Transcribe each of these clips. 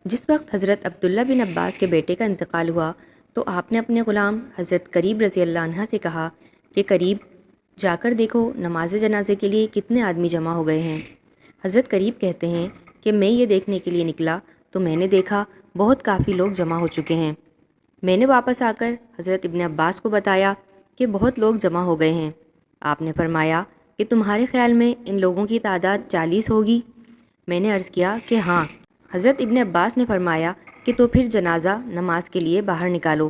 جس وقت حضرت عبداللہ بن عباس کے بیٹے کا انتقال ہوا تو آپ نے اپنے غلام حضرت قریب رضی اللہ عنہ سے کہا کہ قریب جا کر دیکھو نماز جنازے کے لیے کتنے آدمی جمع ہو گئے ہیں۔ حضرت قریب کہتے ہیں کہ میں یہ دیکھنے کے لیے نکلا تو میں نے دیکھا بہت کافی لوگ جمع ہو چکے ہیں۔ میں نے واپس آ کر حضرت ابن عباس کو بتایا کہ بہت لوگ جمع ہو گئے ہیں۔ آپ نے فرمایا کہ تمہارے خیال میں ان لوگوں کی تعداد 40 ہوگی؟ میں نے عرض کیا کہ ہاں۔ حضرت ابن عباس نے فرمایا کہ تو پھر جنازہ نماز کے لیے باہر نکالو،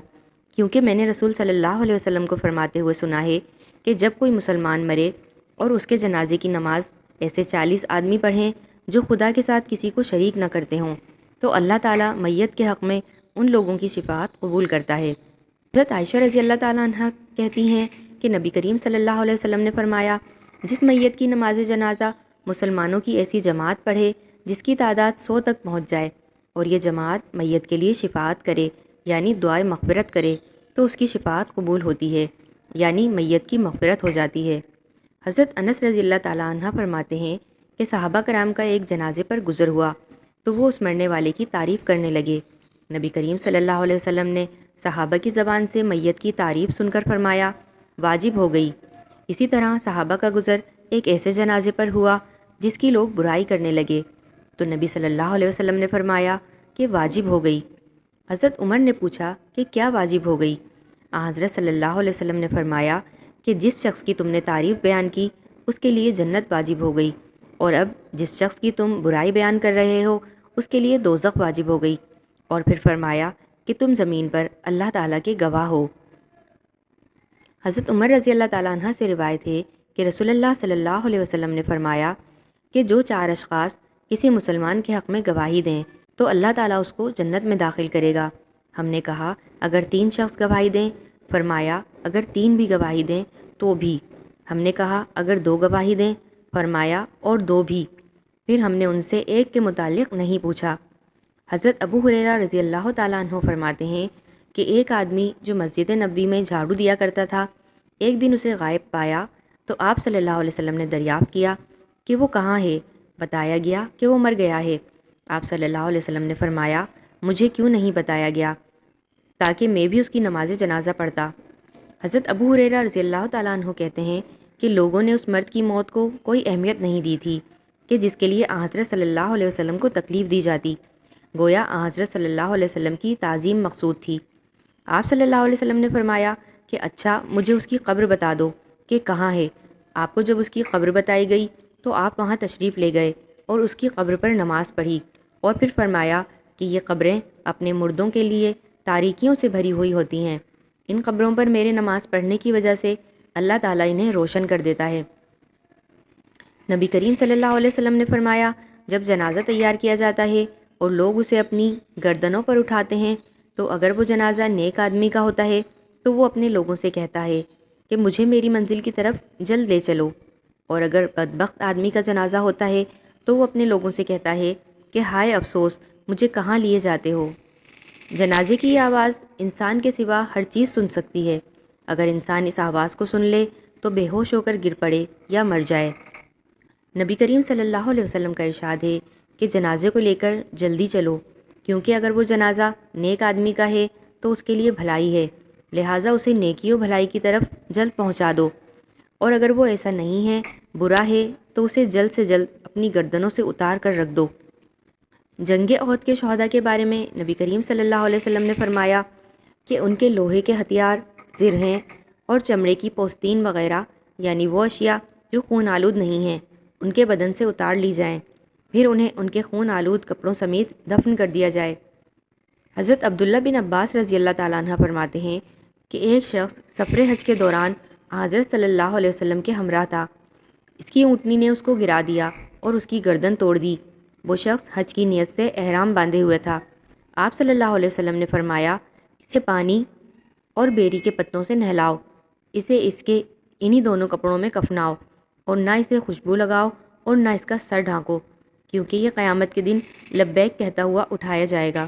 کیونکہ میں نے رسول صلی اللہ علیہ وسلم کو فرماتے ہوئے سنا ہے کہ جب کوئی مسلمان مرے اور اس کے جنازے کی نماز ایسے 40 آدمی پڑھیں جو خدا کے ساتھ کسی کو شریک نہ کرتے ہوں تو اللہ تعالیٰ میت کے حق میں ان لوگوں کی شفاعت قبول کرتا ہے۔ حضرت عائشہ رضی اللہ تعالیٰ عنہ کہتی ہیں کہ نبی کریم صلی اللہ علیہ وسلم نے فرمایا، جس میت کی نماز جنازہ مسلمانوں کی ایسی جماعت پڑھے جس کی تعداد 100 تک پہنچ جائے اور یہ جماعت میت کے لیے شفاعت کرے یعنی دعائے مغفرت کرے تو اس کی شفاعت قبول ہوتی ہے، یعنی میت کی مغفرت ہو جاتی ہے۔ حضرت انس رضی اللہ تعالیٰ عنہ فرماتے ہیں کہ صحابہ کرام کا ایک جنازے پر گزر ہوا تو وہ اس مرنے والے کی تعریف کرنے لگے۔ نبی کریم صلی اللہ علیہ وسلم نے صحابہ کی زبان سے میت کی تعریف سن کر فرمایا، واجب ہو گئی۔ اسی طرح صحابہ کا گزر ایک ایسے جنازے پر ہوا جس کی لوگ برائی کرنے لگے تو نبی صلی اللہ علیہ وسلم نے فرمایا کہ واجب ہو گئی۔ حضرت عمر نے پوچھا کہ کیا واجب ہو گئی؟ حضرت صلی اللہ علیہ وسلم نے فرمایا کہ جس شخص کی تم نے تعریف بیان کی اس کے لیے جنت واجب ہو گئی، اور اب جس شخص کی تم برائی بیان کر رہے ہو اس کے لیے دوزخ واجب ہو گئی، اور پھر فرمایا کہ تم زمین پر اللہ تعالیٰ کے گواہ ہو۔ حضرت عمر رضی اللہ تعالیٰ عنہ سے روایت ہے کہ رسول اللہ صلی اللہ علیہ وسلم نے فرمایا کہ جو 4 اشخاص کسی مسلمان کے حق میں گواہی دیں تو اللہ تعالیٰ اس کو جنت میں داخل کرے گا۔ ہم نے کہا اگر 3 شخص گواہی دیں؟ فرمایا اگر 3 بھی گواہی دیں تو بھی۔ ہم نے کہا اگر 2 گواہی دیں؟ فرمایا اور 2 بھی۔ پھر ہم نے ان سے ایک کے متعلق نہیں پوچھا۔ حضرت ابو ہریرہ رضی اللہ تعالیٰ عنہ فرماتے ہیں کہ ایک آدمی جو مسجد نبوی میں جھاڑو دیا کرتا تھا ایک دن اسے غائب پایا تو آپ صلی اللہ علیہ وسلم نے دریافت کیا کہ وہ کہاں ہے؟ بتایا گیا کہ وہ مر گیا ہے۔ آپ صلی اللہ علیہ وسلم نے فرمایا مجھے کیوں نہیں بتایا گیا تاکہ میں بھی اس کی نماز جنازہ پڑھتا۔ حضرت ابو ہریرہ رضی اللہ تعالیٰ عنہ کہتے ہیں کہ لوگوں نے اس مرد کی موت کو کوئی اہمیت نہیں دی تھی کہ جس کے لیے حضرت صلی اللہ علیہ وسلم کو تکلیف دی جاتی، گویا حضرت صلی اللہ علیہ وسلم کی تعظیم مقصود تھی۔ آپ صلی اللہ علیہ وسلم نے فرمایا کہ اچھا مجھے اس کی قبر بتا دو کہ کہاں ہے۔ آپ کو جب اس کی قبر بتائی گئی تو آپ وہاں تشریف لے گئے اور اس کی قبر پر نماز پڑھی، اور پھر فرمایا کہ یہ قبریں اپنے مردوں کے لیے تاریکیوں سے بھری ہوئی ہوتی ہیں، ان قبروں پر میرے نماز پڑھنے کی وجہ سے اللہ تعالیٰ انہیں روشن کر دیتا ہے۔ نبی کریم صلی اللہ علیہ وسلم نے فرمایا جب جنازہ تیار کیا جاتا ہے اور لوگ اسے اپنی گردنوں پر اٹھاتے ہیں تو اگر وہ جنازہ نیک آدمی کا ہوتا ہے تو وہ اپنے لوگوں سے کہتا ہے کہ مجھے میری منزل کی طرف جلد لے چلو، اور اگر بدبخت آدمی کا جنازہ ہوتا ہے تو وہ اپنے لوگوں سے کہتا ہے کہ ہائے افسوس مجھے کہاں لیے جاتے ہو۔ جنازے کی یہ آواز انسان کے سوا ہر چیز سن سکتی ہے، اگر انسان اس آواز کو سن لے تو بے ہوش ہو کر گر پڑے یا مر جائے۔ نبی کریم صلی اللہ علیہ وسلم کا ارشاد ہے کہ جنازے کو لے کر جلدی چلو، کیونکہ اگر وہ جنازہ نیک آدمی کا ہے تو اس کے لیے بھلائی ہے، لہٰذا اسے نیکی و بھلائی کی طرف جلد پہنچا دو، اور اگر وہ ایسا نہیں ہے، برا ہے، تو اسے جلد سے جلد اپنی گردنوں سے اتار کر رکھ دو۔ جنگ احد کے شہداء کے بارے میں نبی کریم صلی اللہ علیہ وسلم نے فرمایا کہ ان کے لوہے کے ہتھیار، زرہیں اور چمڑے کی پوستین وغیرہ یعنی وہ اشیاء جو خون آلود نہیں ہیں ان کے بدن سے اتار لی جائیں، پھر انہیں ان کے خون آلود کپڑوں سمیت دفن کر دیا جائے۔ حضرت عبداللہ بن عباس رضی اللہ تعالیٰ عنہ فرماتے ہیں کہ ایک شخص سفر حج کے دوران حضرت صلی اللہ علیہ وسلم کے ہمراہ تھا، اس کی اونٹنی نے اس کو گرا دیا اور اس کی گردن توڑ دی۔ وہ شخص حج کی نیت سے احرام باندھے ہوئے تھا۔ آپ صلی اللہ علیہ وسلم نے فرمایا اسے پانی اور بیری کے پتوں سے نہلاؤ، اسے اس کے انہی دونوں کپڑوں میں کفناؤ، اور نہ اسے خوشبو لگاؤ اور نہ اس کا سر ڈھانکو، کیونکہ یہ قیامت کے دن لبیک کہتا ہوا اٹھایا جائے گا۔